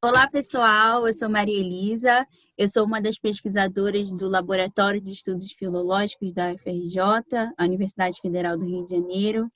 Olá, pessoal. Eu sou Maria Elisa. Eu sou uma das pesquisadoras do Laboratório de Estudos Filológicos da UFRJ, a Universidade Federal do Rio de Janeiro.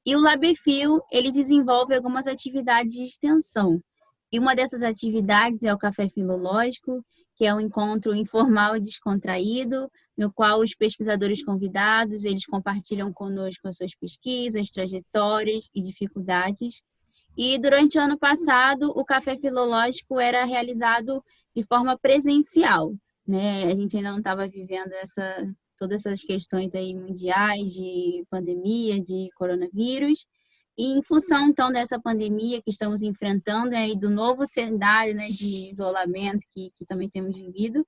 E o LabFil, ele desenvolve algumas atividades de extensão. E uma dessas atividades é o Café Filológico, que é um encontro informal e descontraído, no qual os pesquisadores convidados, eles compartilham conosco as suas pesquisas, trajetórias e dificuldades. E durante o ano passado, o Café Filológico era realizado de forma presencial, né? A gente ainda não estava vivendo todas essas questões aí mundiais de pandemia, de coronavírus. E em função, então, dessa pandemia que estamos enfrentando, aí do novo cenário, né, de isolamento que também temos vivido,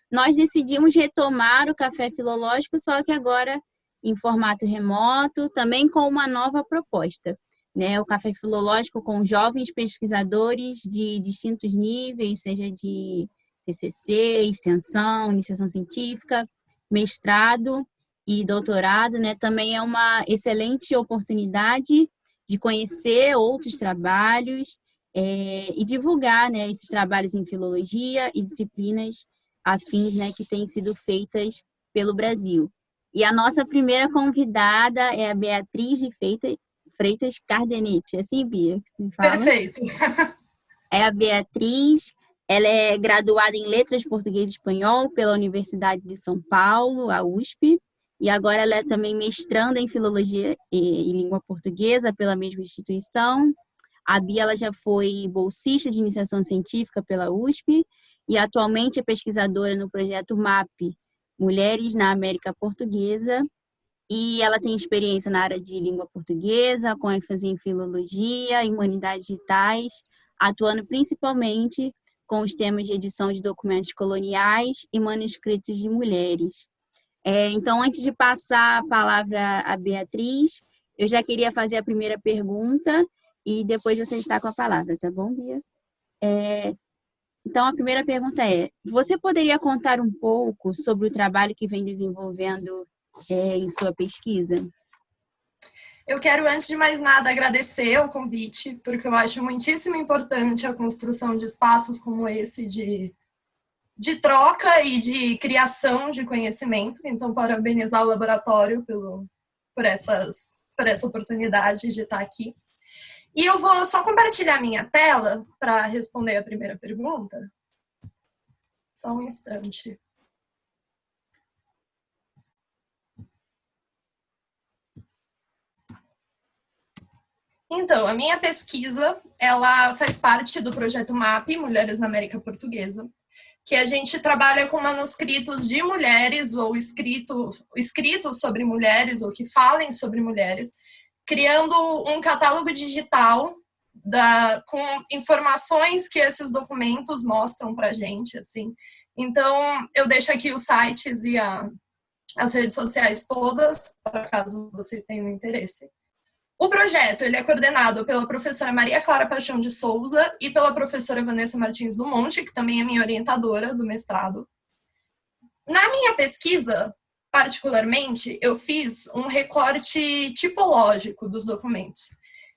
nós decidimos retomar o Café Filológico, só que agora em formato remoto, também com uma nova proposta, né? O Café Filológico com jovens pesquisadores de distintos níveis, seja de TCC, extensão, iniciação científica, mestrado e doutorado, né? Também é uma excelente oportunidade de conhecer outros trabalhos e divulgar, né, esses trabalhos em filologia e disciplinas afins, né, que têm sido feitas pelo Brasil. E a nossa primeira convidada é a Beatriz de Freitas Cardenete. É assim, Bia, que se fala? Perfeito. É a Beatriz, ela é graduada em Letras Português e Espanhol pela Universidade de São Paulo, a USP, e agora ela é também mestranda em Filologia e Língua Portuguesa pela mesma instituição. A Bia ela já foi bolsista de iniciação científica pela USP e atualmente é pesquisadora no projeto MAP, Mulheres na América Portuguesa, e ela tem experiência na área de língua portuguesa, com ênfase em filologia e humanidades digitais, atuando principalmente com os temas de edição de documentos coloniais e manuscritos de mulheres. Então, antes de passar a palavra à Beatriz, eu já queria fazer a primeira pergunta e depois você está com a palavra, tá bom, Bia? Então, a primeira pergunta é: você poderia contar um pouco sobre o trabalho que vem desenvolvendo em sua pesquisa? Eu quero, antes de mais nada, agradecer o convite, porque eu acho muitíssimo importante a construção de espaços como esse de troca e de criação de conhecimento. Então, parabenizar o laboratório por essa oportunidade de estar aqui. E eu vou só compartilhar minha tela para responder a primeira pergunta. Só um instante. Então, a minha pesquisa, ela faz parte do projeto MAP, Mulheres na América Portuguesa, que a gente trabalha com manuscritos de mulheres ou escritos sobre mulheres ou que falem sobre mulheres, criando um catálogo digital com informações que esses documentos mostram para a gente, assim. Então, eu deixo aqui os sites e as redes sociais todas, para caso vocês tenham interesse. O projeto ele é coordenado pela professora Maria Clara Paixão de Souza e pela professora Vanessa Martins do Monte, que também é minha orientadora do mestrado. Na minha pesquisa, particularmente, eu fiz um recorte tipológico dos documentos.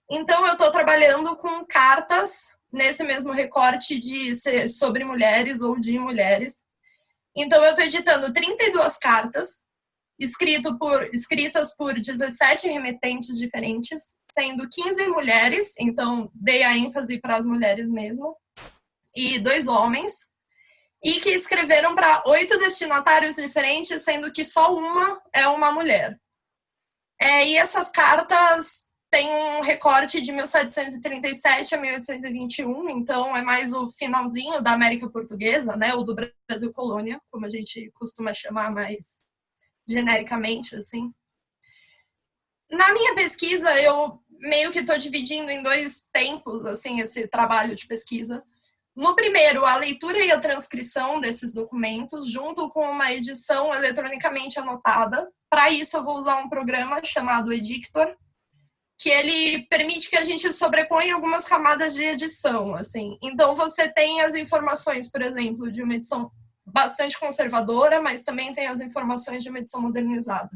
Então, eu estou trabalhando com cartas nesse mesmo recorte sobre mulheres ou de mulheres. Então, eu estou editando 32 cartas, escritas por 17 remetentes diferentes, sendo 15 mulheres, então dei a ênfase para as mulheres mesmo, e 2 homens, e que escreveram para 8 destinatários diferentes, sendo que só uma é uma mulher. E essas cartas têm um recorte de 1737 a 1821, então é mais o finalzinho da América Portuguesa, né, ou do Brasil Colônia, como a gente costuma chamar mais genericamente, assim. Na minha pesquisa, eu meio que estou dividindo em 2 tempos, assim, esse trabalho de pesquisa. No primeiro, a leitura e a transcrição desses documentos, junto com uma edição eletronicamente anotada. Para isso, eu vou usar um programa chamado Edictor, que ele permite que a gente sobreponha algumas camadas de edição, assim. Então, você tem as informações, por exemplo, de uma edição bastante conservadora, mas também tem as informações de uma edição modernizada.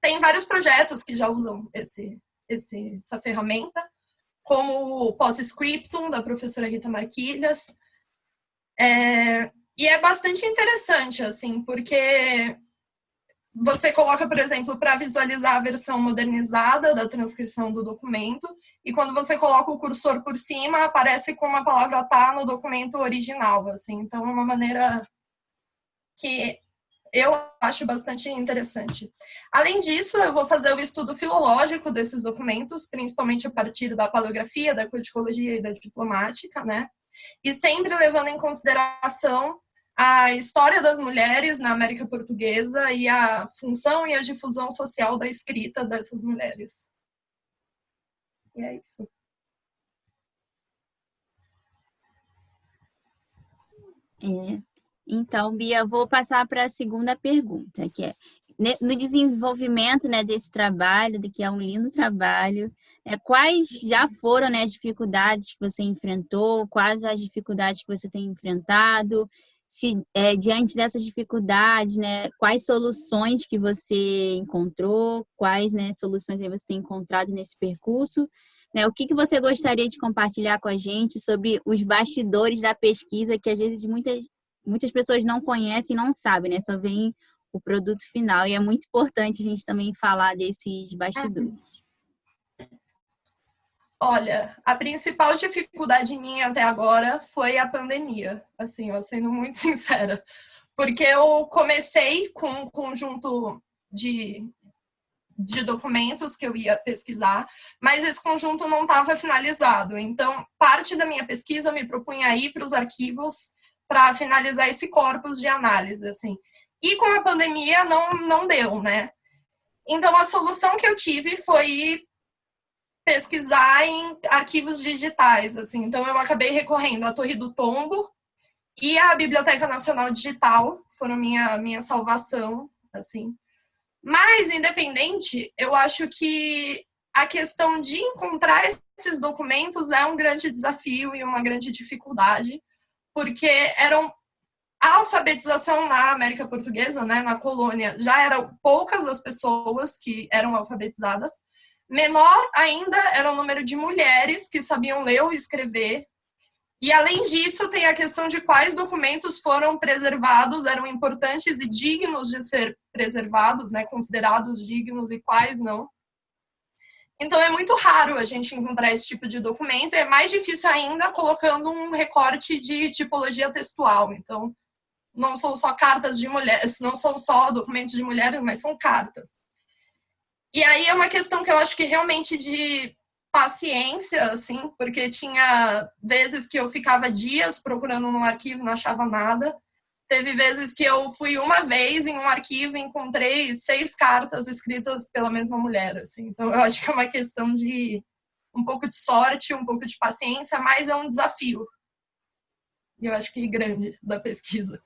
Tem vários projetos que já usam essa ferramenta. como o Post-Scriptum, da professora Rita Marquilhas. E é bastante interessante, assim, porque você coloca, por exemplo, para visualizar a versão modernizada da transcrição do documento, e quando você coloca o cursor por cima, aparece como a palavra está no documento original, assim. Então, é uma maneira que eu acho bastante interessante. Além disso, eu vou fazer o estudo filológico desses documentos, principalmente a partir da paleografia, da codicologia e da diplomática, né? E sempre levando em consideração a história das mulheres na América Portuguesa e a função e a difusão social da escrita dessas mulheres. E é isso. Então, Bia, vou passar para a segunda pergunta, que é no desenvolvimento, né, desse trabalho, que é um lindo trabalho, quais já foram, né, as dificuldades que você enfrentou, quais as dificuldades que você tem enfrentado, se diante dessas dificuldades, né, quais soluções que você encontrou, quais, né, soluções aí você tem encontrado nesse percurso, né, o que você gostaria de compartilhar com a gente sobre os bastidores da pesquisa, que às vezes muitas pessoas não conhecem e não sabem, né? Só veem o produto final. E é muito importante a gente também falar desses bastidores. Olha, a principal dificuldade minha até agora foi a pandemia, assim, eu sendo muito sincera. Porque eu comecei com um conjunto de documentos que eu ia pesquisar, mas esse conjunto não estava finalizado. Então, parte da minha pesquisa eu me propunha a ir para os arquivos para finalizar esse corpus de análise, assim. E com a pandemia não deu, né? Então, a solução que eu tive foi pesquisar em arquivos digitais, assim. Então, eu acabei recorrendo à Torre do Tombo e à Biblioteca Nacional Digital, foram minha salvação, assim. Mas, independente, eu acho que a questão de encontrar esses documentos é um grande desafio e uma grande dificuldade, porque a alfabetização na América Portuguesa, né, na colônia, já eram poucas as pessoas que eram alfabetizadas. Menor ainda era o número de mulheres que sabiam ler ou escrever. E, além disso, tem a questão de quais documentos foram preservados, eram importantes e dignos de ser preservados, né, considerados dignos, e quais não. Então, é muito raro a gente encontrar esse tipo de documento, e é mais difícil ainda colocando um recorte de tipologia textual. Então, não são só cartas de mulheres, não são só documentos de mulheres, mas são cartas. E aí é uma questão que eu acho que realmente de paciência, assim, porque tinha vezes que eu ficava dias procurando num arquivo e não achava nada. Teve vezes que eu fui uma vez em um arquivo e encontrei 6 cartas escritas pela mesma mulher, assim. Então, eu acho que é uma questão de um pouco de sorte, um pouco de paciência, mas é um desafio. E eu acho que grande da pesquisa.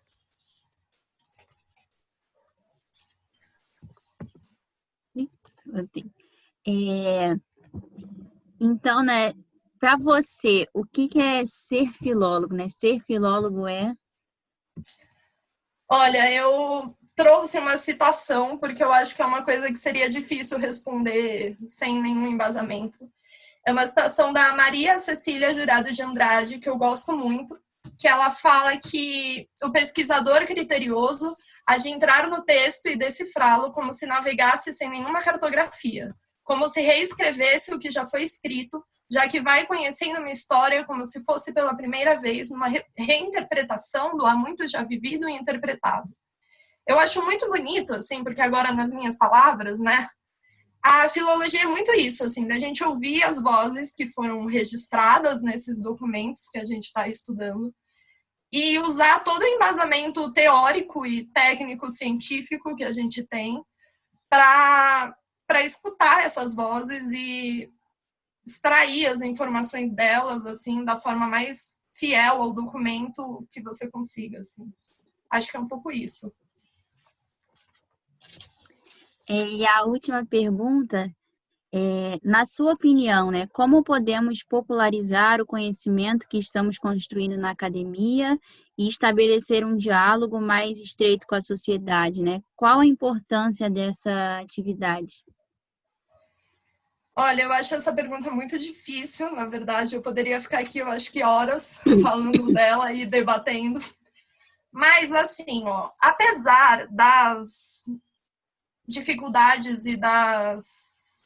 Então, né, para você, o que é ser filólogo, né? Ser filólogo é... Olha, eu trouxe uma citação, porque eu acho que é uma coisa que seria difícil responder sem nenhum embasamento. É uma citação da Maria Cecília Jurado de Andrade, que eu gosto muito, que ela fala que o pesquisador criterioso há de entrar no texto e decifrá-lo como se navegasse sem nenhuma cartografia, como se reescrevesse o que já foi escrito, já que vai conhecendo uma história como se fosse pela primeira vez numa reinterpretação do há muito já vivido e interpretado. Eu acho muito bonito, assim, porque agora nas minhas palavras, né, a filologia é muito isso, assim, da gente ouvir as vozes que foram registradas nesses documentos que a gente está estudando e usar todo o embasamento teórico e técnico científico que a gente tem para escutar essas vozes e extrair as informações delas, assim, da forma mais fiel ao documento que você consiga, assim. Acho que é um pouco isso. E a última pergunta na sua opinião, né, como podemos popularizar o conhecimento que estamos construindo na academia e estabelecer um diálogo mais estreito com a sociedade, né? Qual a importância dessa atividade? Olha, eu acho essa pergunta muito difícil, na verdade, eu poderia ficar aqui, eu acho que horas, falando dela e debatendo. Mas, assim, ó, apesar das dificuldades e das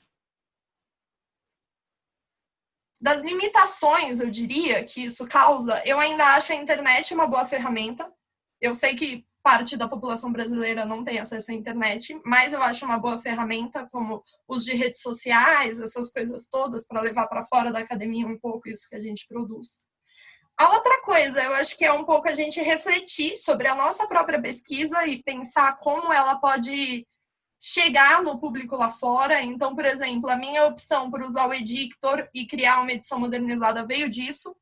limitações, eu diria, que isso causa, eu ainda acho a internet uma boa ferramenta. Eu sei que parte da população brasileira não tem acesso à internet, mas eu acho uma boa ferramenta, como os de redes sociais, essas coisas todas, para levar para fora da academia um pouco isso que a gente produz. A outra coisa, eu acho que é um pouco a gente refletir sobre a nossa própria pesquisa e pensar como ela pode chegar no público lá fora. Então, por exemplo, a minha opção por usar o Edictor e criar uma edição modernizada veio disso,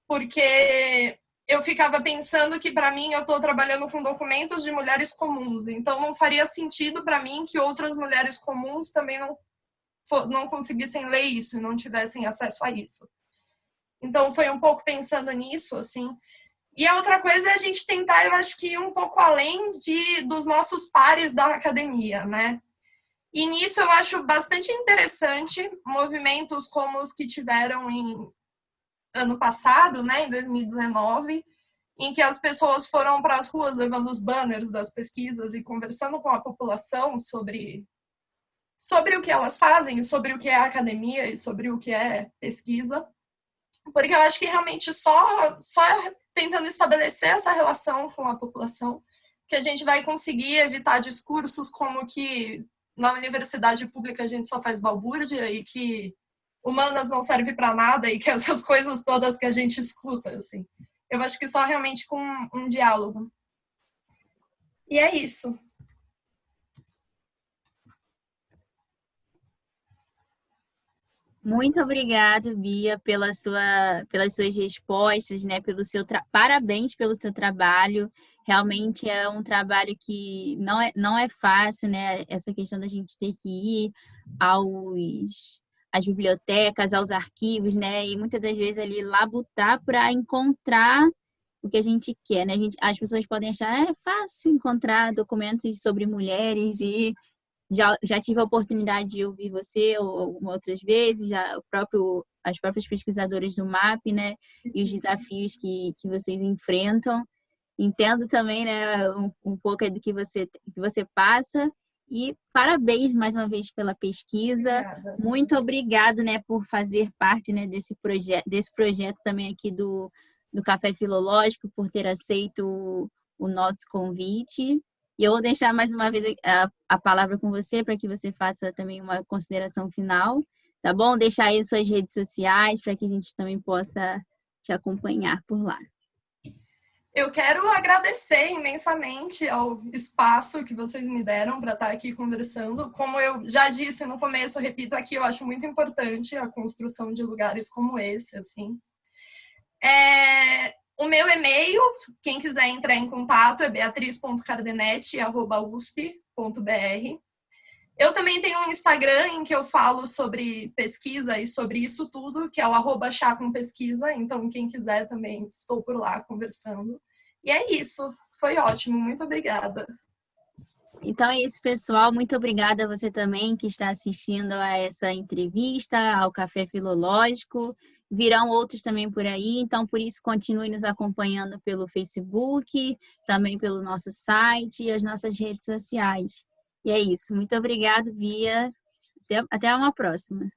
porque eu ficava pensando que, para mim, eu estou trabalhando com documentos de mulheres comuns, então não faria sentido para mim que outras mulheres comuns também não conseguissem ler isso e não tivessem acesso a isso. Então, foi um pouco pensando nisso, assim. E a outra coisa é a gente tentar, eu acho que ir um pouco além dos nossos pares da academia, né? E nisso eu acho bastante interessante movimentos como os que tiveram em ano passado, né, em 2019, em que as pessoas foram para as ruas levando os banners das pesquisas e conversando com a população sobre o que elas fazem, sobre o que é academia e sobre o que é pesquisa. Porque eu acho que realmente só tentando estabelecer essa relação com a população que a gente vai conseguir evitar discursos como que na universidade pública a gente só faz balbúrdia e que humanas não serve para nada e que essas coisas todas que a gente escuta, assim. Eu acho que só realmente com um diálogo. E é isso. Muito obrigada, Bia, pelas suas respostas, né? Parabéns pelo seu trabalho. Realmente é um trabalho que não é fácil, né? Essa questão da gente ter que ir às bibliotecas, aos arquivos, né? E muitas das vezes ali labutar para encontrar o que a gente quer, né? As pessoas podem achar fácil encontrar documentos sobre mulheres e já tive a oportunidade de ouvir você outras vezes, as próprias pesquisadoras do MAP, né? E os desafios que vocês enfrentam. Entendo também, né, um pouco do que você passa. E parabéns mais uma vez pela pesquisa. Obrigada. Muito obrigado, né, por fazer parte, né, desse projeto também aqui do Café Filológico, por ter aceito o nosso convite. E eu vou deixar mais uma vez a palavra com você para que você faça também uma consideração final, tá bom? Deixar aí suas redes sociais para que a gente também possa te acompanhar por lá. Eu quero agradecer imensamente ao espaço que vocês me deram para estar aqui conversando. Como eu já disse no começo, repito aqui, eu acho muito importante a construção de lugares como esse, assim. O meu e-mail, quem quiser entrar em contato, é beatriz.cardenete@usp.br. Eu também tenho um Instagram em que eu falo sobre pesquisa e sobre isso tudo, que é o @chacompesquisa. Então, quem quiser também, estou por lá conversando. E é isso. Foi ótimo. Muito obrigada. Então é isso, pessoal. Muito obrigada a você também que está assistindo a essa entrevista, ao Café Filológico. Virão outros também por aí, então por isso continue nos acompanhando pelo Facebook, também pelo nosso site e as nossas redes sociais. E é isso. Muito obrigada, Bia. Até uma próxima.